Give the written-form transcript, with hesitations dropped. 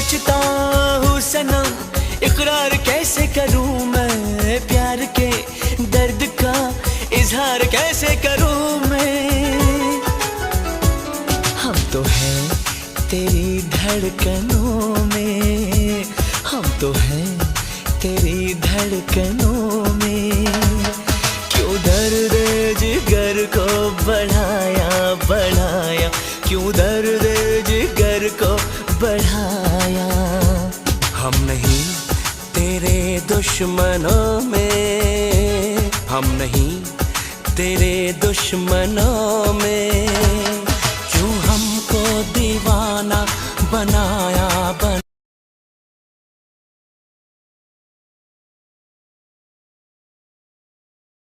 सोचता हूँ सनम, इकरार कैसे करूँ मैं, प्यार के दर्द का इजहार कैसे करूँ मैं। हम तो हैं तेरी धड़कनों में, हम तो हैं तेरी धड़कनों में। क्यों दर्द जिगर को बढ़ाया बढ़ाया, क्यों दर्द जिगर को बढ़ाया। हम नहीं तेरे दुश्मनों में, हम नहीं तेरे दुश्मनों में। क्यों हमको दीवाना बनाया